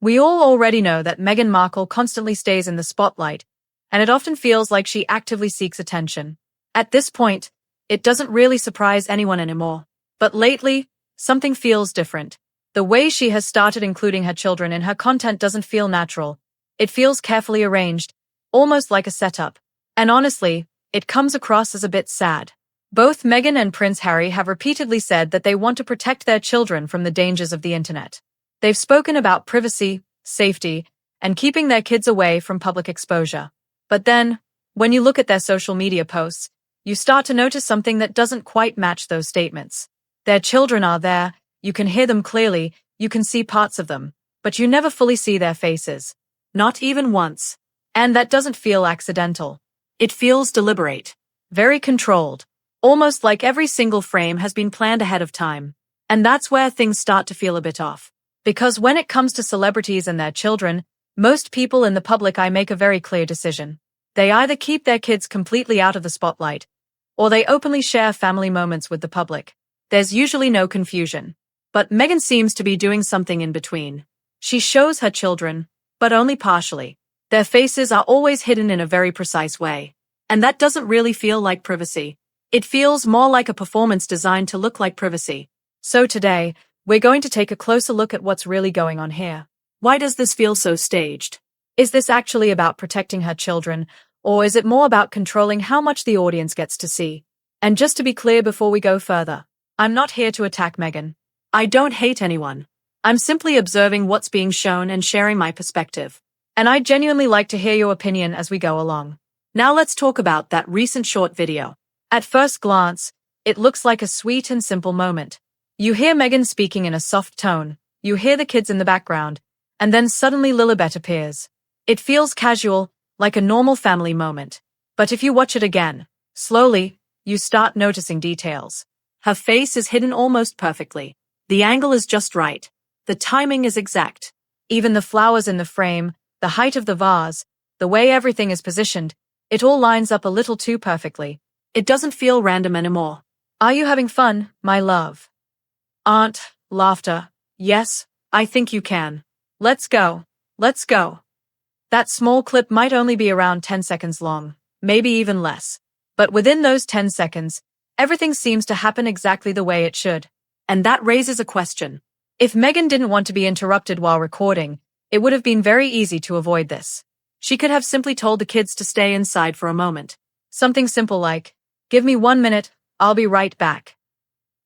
We all already know that Meghan Markle constantly stays in the spotlight, and it often feels like she actively seeks attention. At this point, it doesn't really surprise anyone anymore. But lately, something feels different. The way she has started including her children in her content doesn't feel natural. It feels carefully arranged, almost like a setup. And honestly, it comes across as a bit sad. Both Meghan and Prince Harry have repeatedly said that they want to protect their children from the dangers of the internet. They've spoken about privacy, safety, and keeping their kids away from public exposure. But then, when you look at their social media posts, you start to notice something that doesn't quite match those statements. Their children are there, you can hear them clearly, you can see parts of them, but you never fully see their faces. Not even once. And that doesn't feel accidental. It feels deliberate. Very controlled. Almost like every single frame has been planned ahead of time. And that's where things start to feel a bit off. Because when it comes to celebrities and their children, most people in the public eye make a very clear decision. They either keep their kids completely out of the spotlight, or they openly share family moments with the public. There's usually no confusion. But Meghan seems to be doing something in between. She shows her children, but only partially. Their faces are always hidden in a very precise way. And that doesn't really feel like privacy. It feels more like a performance designed to look like privacy. So today, we're going to take a closer look at what's really going on here. Why does this feel so staged? Is this actually about protecting her children, or is it more about controlling how much the audience gets to see? And just to be clear before we go further, I'm not here to attack Meghan. I don't hate anyone. I'm simply observing what's being shown and sharing my perspective. And I'd genuinely like to hear your opinion as we go along. Now let's talk about that recent short video. At first glance, it looks like a sweet and simple moment. You hear Meghan speaking in a soft tone, you hear the kids in the background, and then suddenly Lilibet appears. It feels casual, like a normal family moment. But if you watch it again, slowly, you start noticing details. Her face is hidden almost perfectly. The angle is just right. The timing is exact. Even the flowers in the frame, the height of the vase, the way everything is positioned, it all lines up a little too perfectly. It doesn't feel random anymore. Are you having fun, my love? Aunt, laughter. Yes, I think you can. Let's go. Let's go. That small clip might only be around 10 seconds long, maybe even less. But within those 10 seconds, everything seems to happen exactly the way it should. And that raises a question. If Meghan didn't want to be interrupted while recording, it would have been very easy to avoid this. She could have simply told the kids to stay inside for a moment. Something simple like, "Give me 1 minute, I'll be right back."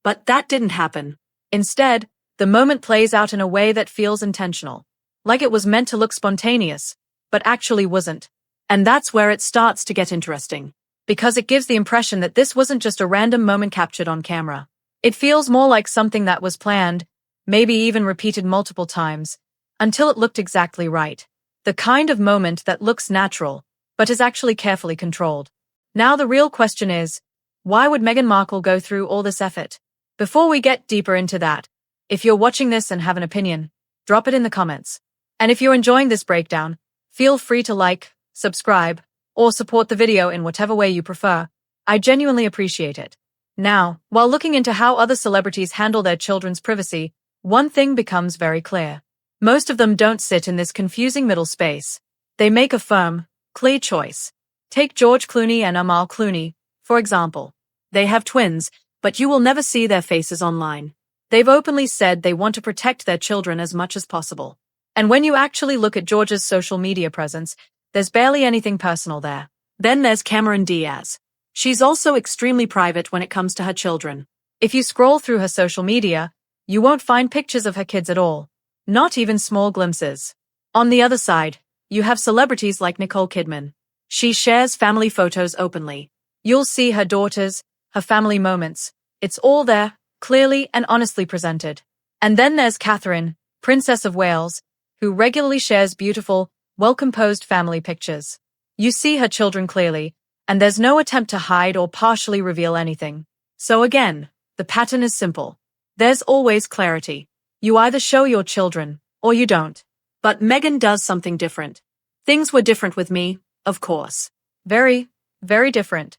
But that didn't happen. Instead, the moment plays out in a way that feels intentional. Like it was meant to look spontaneous, but actually wasn't. And that's where it starts to get interesting. Because it gives the impression that this wasn't just a random moment captured on camera. It feels more like something that was planned, maybe even repeated multiple times, until it looked exactly right. The kind of moment that looks natural, but is actually carefully controlled. Now the real question is, why would Meghan Markle go through all this effort? Before we get deeper into that, if you're watching this and have an opinion, drop it in the comments. And if you're enjoying this breakdown, feel free to like, subscribe, or support the video in whatever way you prefer. I genuinely appreciate it. Now, while looking into how other celebrities handle their children's privacy, one thing becomes very clear. Most of them don't sit in this confusing middle space. They make a firm, clear choice. Take George Clooney and Amal Clooney, for example. They have twins, but you will never see their faces online. They've openly said they want to protect their children as much as possible. And when you actually look at George's social media presence, there's barely anything personal there. Then there's Cameron Diaz. She's also extremely private when it comes to her children. If you scroll through her social media, you won't find pictures of her kids at all. Not even small glimpses. On the other side, you have celebrities like Nicole Kidman. She shares family photos openly. You'll see her daughters, her family moments. It's all there, clearly and honestly presented. And then there's Catherine, Princess of Wales, who regularly shares beautiful, well-composed family pictures. You see her children clearly, and there's no attempt to hide or partially reveal anything. So again, the pattern is simple. There's always clarity. You either show your children, or you don't. But Meghan does something different. Things were different with me, of course. Very, very different.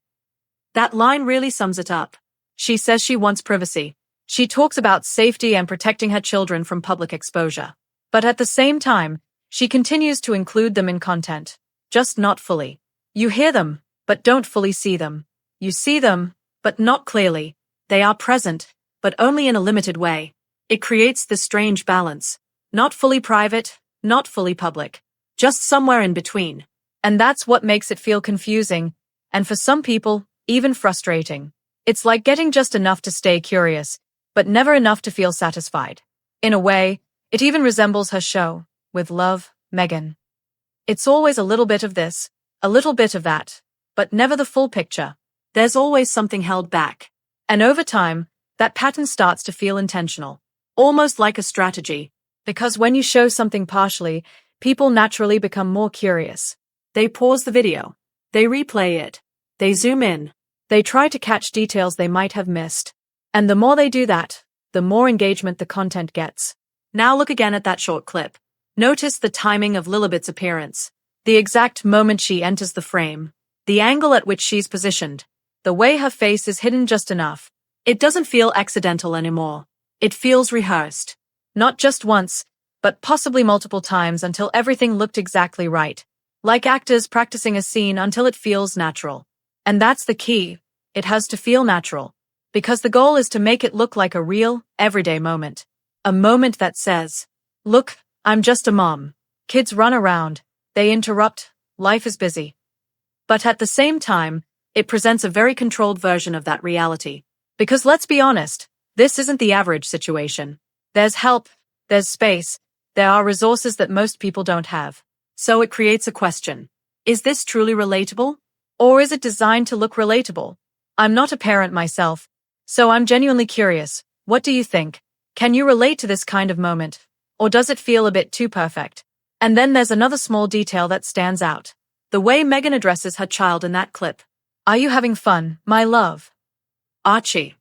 That line really sums it up. She says she wants privacy. She talks about safety and protecting her children from public exposure. But at the same time, she continues to include them in content, just not fully. You hear them, but don't fully see them. You see them, but not clearly. They are present, but only in a limited way. It creates this strange balance. Not fully private, not fully public. Just somewhere in between. And that's what makes it feel confusing, and for some people, even frustrating. It's like getting just enough to stay curious, but never enough to feel satisfied. In a way, it even resembles her show, With Love, Meghan. It's always a little bit of this, a little bit of that, but never the full picture. There's always something held back. And over time, that pattern starts to feel intentional. Almost like a strategy. Because when you show something partially, people naturally become more curious. They pause the video. They replay it. They zoom in. They try to catch details they might have missed. And the more they do that, the more engagement the content gets. Now look again at that short clip. Notice the timing of Lilibet's appearance. The exact moment she enters the frame. The angle at which she's positioned. The way her face is hidden just enough. It doesn't feel accidental anymore. It feels rehearsed. Not just once, but possibly multiple times until everything looked exactly right. Like actors practicing a scene until it feels natural. And that's the key. It has to feel natural. Because the goal is to make it look like a real, everyday moment. A moment that says, look, I'm just a mom. Kids run around. They interrupt. Life is busy. But at the same time, it presents a very controlled version of that reality. Because let's be honest, this isn't the average situation. There's help, there's space, there are resources that most people don't have. So it creates a question. Is this truly relatable? Or is it designed to look relatable? I'm not a parent myself, so I'm genuinely curious. What do you think? Can you relate to this kind of moment? Or does it feel a bit too perfect? And then there's another small detail that stands out. The way Meghan addresses her child in that clip. Are you having fun, my love? Archie.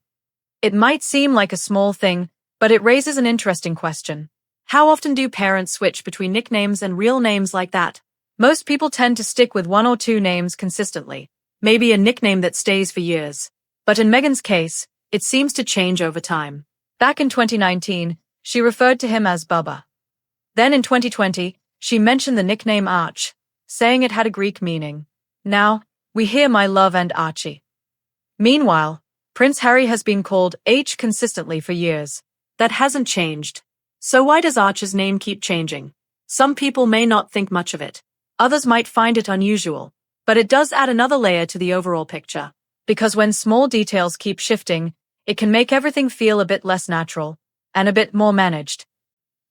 It might seem like a small thing, but it raises an interesting question. How often do parents switch between nicknames and real names like that? Most people tend to stick with one or two names consistently, maybe a nickname that stays for years. But in Meghan's case, it seems to change over time. Back in 2019, she referred to him as Bubba. Then in 2020, she mentioned the nickname Arch, saying it had a Greek meaning. Now, we hear my love and Archie. Meanwhile, Prince Harry has been called H consistently for years. That hasn't changed. So why does Arch's name keep changing? Some people may not think much of it. Others might find it unusual. But it does add another layer to the overall picture. Because when small details keep shifting, it can make everything feel a bit less natural, and a bit more managed.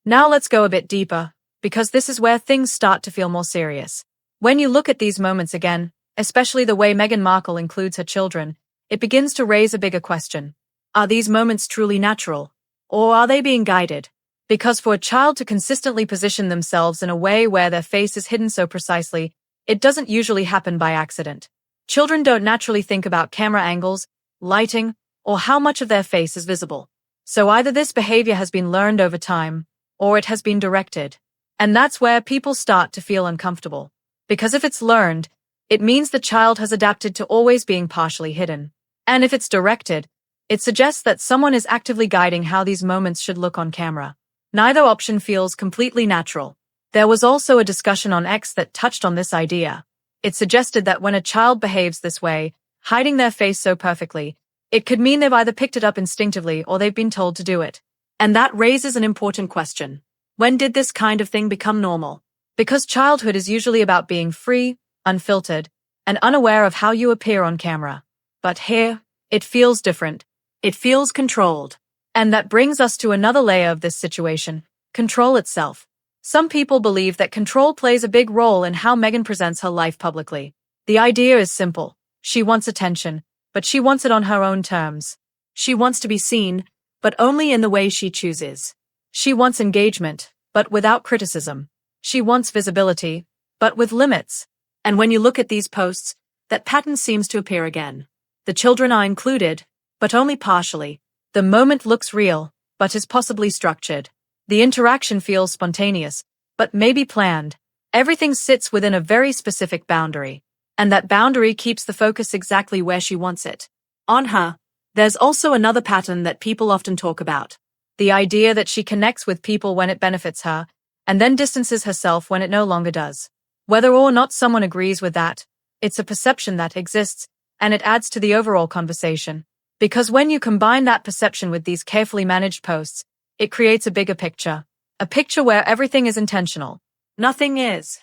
Now let's go a bit deeper, because this is where things start to feel more serious. When you look at these moments again, especially the way Meghan Markle includes her children, it begins to raise a bigger question. Are these moments truly natural? Or are they being guided? Because for a child to consistently position themselves in a way where their face is hidden so precisely, it doesn't usually happen by accident. Children don't naturally think about camera angles, lighting, or how much of their face is visible. So either this behavior has been learned over time, or it has been directed. And that's where people start to feel uncomfortable. Because if it's learned, it means the child has adapted to always being partially hidden. And if it's directed, it suggests that someone is actively guiding how these moments should look on camera. Neither option feels completely natural. There was also a discussion on X that touched on this idea. It suggested that when a child behaves this way, hiding their face so perfectly, it could mean they've either picked it up instinctively or they've been told to do it. And that raises an important question. When did this kind of thing become normal? Because childhood is usually about being free, unfiltered, and unaware of how you appear on camera. But here, it feels different. It feels controlled. And that brings us to another layer of this situation, control itself. Some people believe that control plays a big role in how Meghan presents her life publicly. The idea is simple. She wants attention, but she wants it on her own terms. She wants to be seen, but only in the way she chooses. She wants engagement, but without criticism. She wants visibility, but with limits. And when you look at these posts, that pattern seems to appear again. The children are included, but only partially. The moment looks real, but is possibly structured. The interaction feels spontaneous, but maybe planned. Everything sits within a very specific boundary. And that boundary keeps the focus exactly where she wants it. On her. There's also another pattern that people often talk about. The idea that she connects with people when it benefits her, and then distances herself when it no longer does. Whether or not someone agrees with that, it's a perception that exists, and it adds to the overall conversation. Because when you combine that perception with these carefully managed posts, it creates a bigger picture. A picture where everything is intentional. Nothing is.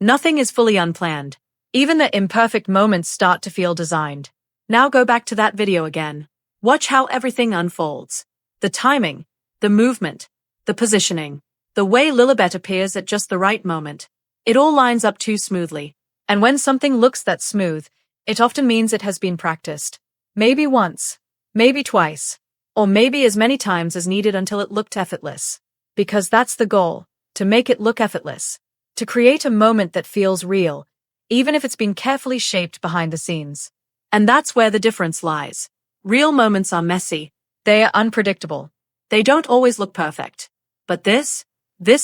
Nothing is fully unplanned. Even the imperfect moments start to feel designed. Now go back to that video again. Watch how everything unfolds. The timing, the movement, the positioning, the way Lilibet appears at just the right moment. It all lines up too smoothly. And when something looks that smooth, it often means it has been practiced. Maybe once, maybe twice, or maybe as many times as needed until it looked effortless. Because that's the goal, to make it look effortless. To create a moment that feels real, even if it's been carefully shaped behind the scenes. And that's where the difference lies. Real moments are messy. They are unpredictable. They don't always look perfect. But this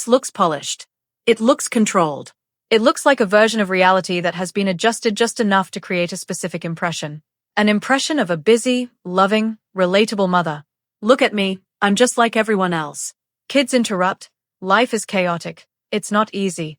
looks polished. It looks controlled. It looks like a version of reality that has been adjusted just enough to create a specific impression. An impression of a busy, loving, relatable mother. Look at me, I'm just like everyone else. Kids interrupt, life is chaotic, it's not easy.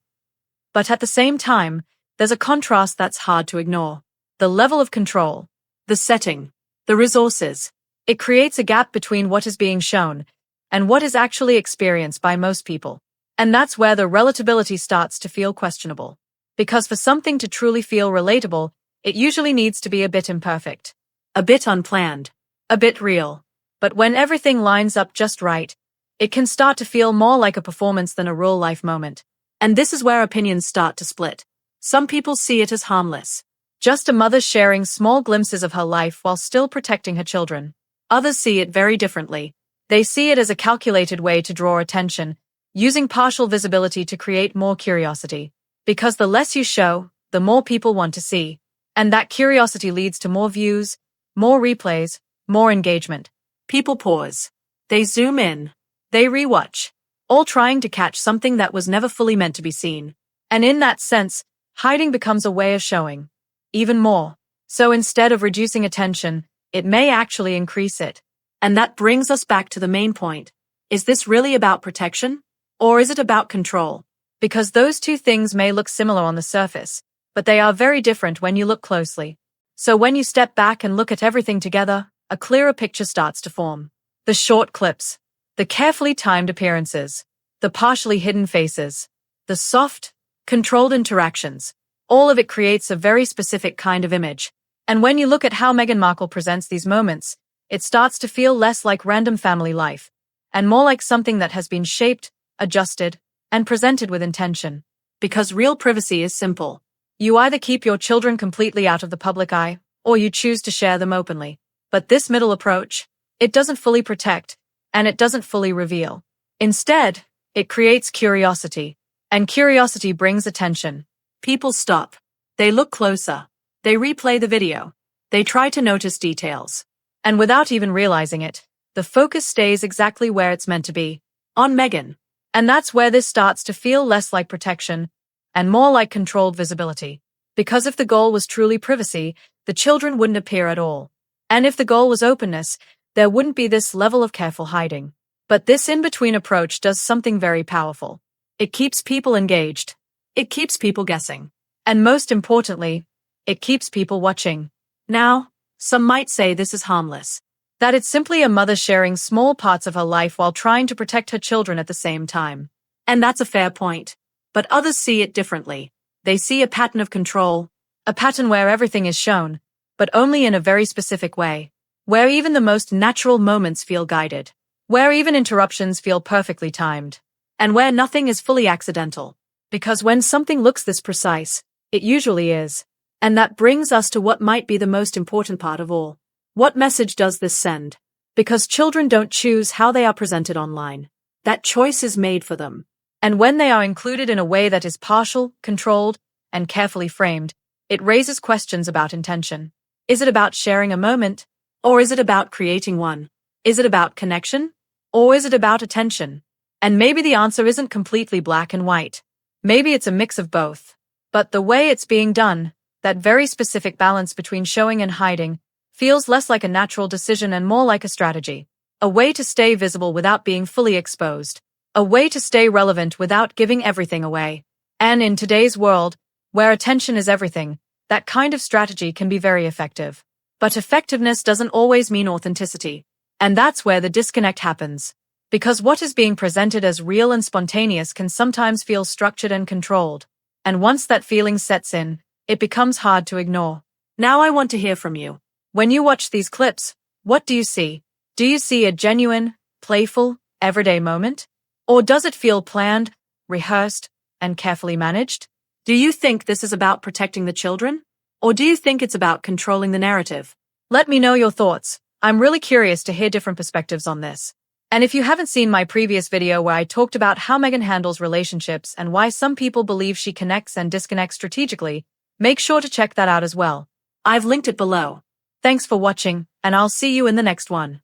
But at the same time, there's a contrast that's hard to ignore. The level of control, the setting, the resources. It creates a gap between what is being shown and what is actually experienced by most people. And that's where the relatability starts to feel questionable. Because for something to truly feel relatable, it usually needs to be a bit imperfect, a bit unplanned, a bit real. But when everything lines up just right, it can start to feel more like a performance than a real-life moment. And this is where opinions start to split. Some people see it as harmless. Just a mother sharing small glimpses of her life while still protecting her children. Others see it very differently. They see it as a calculated way to draw attention, using partial visibility to create more curiosity. Because the less you show, the more people want to see. And that curiosity leads to more views, more replays, more engagement. People pause. They zoom in. They rewatch. All trying to catch something that was never fully meant to be seen. And in that sense, hiding becomes a way of showing. Even more. So instead of reducing attention, it may actually increase it. And that brings us back to the main point. Is this really about protection? Or is it about control? Because those two things may look similar on the surface, but they are very different when you look closely. So when you step back and look at everything together, a clearer picture starts to form. The short clips, the carefully timed appearances, the partially hidden faces, the soft, controlled interactions, all of it creates a very specific kind of image. And when you look at how Meghan Markle presents these moments, it starts to feel less like random family life, and more like something that has been shaped, adjusted, and presented with intention. Because real privacy is simple. You either keep your children completely out of the public eye, or you choose to share them openly. But this middle approach, it doesn't fully protect, and it doesn't fully reveal. Instead, it creates curiosity, and curiosity brings attention. People stop. They look closer. They replay the video. They try to notice details. And without even realizing it, the focus stays exactly where it's meant to be, on Meghan. And that's where this starts to feel less like protection and more like controlled visibility. Because if the goal was truly privacy, the children wouldn't appear at all. And if the goal was openness, there wouldn't be this level of careful hiding. But this in-between approach does something very powerful. It keeps people engaged. It keeps people guessing. And most importantly, it keeps people watching. Now, some might say this is harmless. That it's simply a mother sharing small parts of her life while trying to protect her children at the same time. And that's a fair point. But others see it differently. They see a pattern of control, a pattern where everything is shown, but only in a very specific way. Where even the most natural moments feel guided. Where even interruptions feel perfectly timed. And where nothing is fully accidental. Because when something looks this precise, it usually is. And that brings us to what might be the most important part of all. What message does this send? Because children don't choose how they are presented online. That choice is made for them. And when they are included in a way that is partial, controlled, and carefully framed, it raises questions about intention. Is it about sharing a moment? Or is it about creating one? Is it about connection? Or is it about attention? And maybe the answer isn't completely black and white. Maybe it's a mix of both. But the way it's being done, that very specific balance between showing and hiding, feels less like a natural decision and more like a strategy. A way to stay visible without being fully exposed. A way to stay relevant without giving everything away. And in today's world, where attention is everything, that kind of strategy can be very effective. But effectiveness doesn't always mean authenticity. And that's where the disconnect happens. Because what is being presented as real and spontaneous can sometimes feel structured and controlled. And once that feeling sets in, it becomes hard to ignore. Now I want to hear from you. When you watch these clips, what do you see? Do you see a genuine, playful, everyday moment? Or does it feel planned, rehearsed, and carefully managed? Do you think this is about protecting the children? Or do you think it's about controlling the narrative? Let me know your thoughts. I'm really curious to hear different perspectives on this. And if you haven't seen my previous video where I talked about how Meghan handles relationships and why some people believe she connects and disconnects strategically, make sure to check that out as well. I've linked it below. Thanks for watching, and I'll see you in the next one.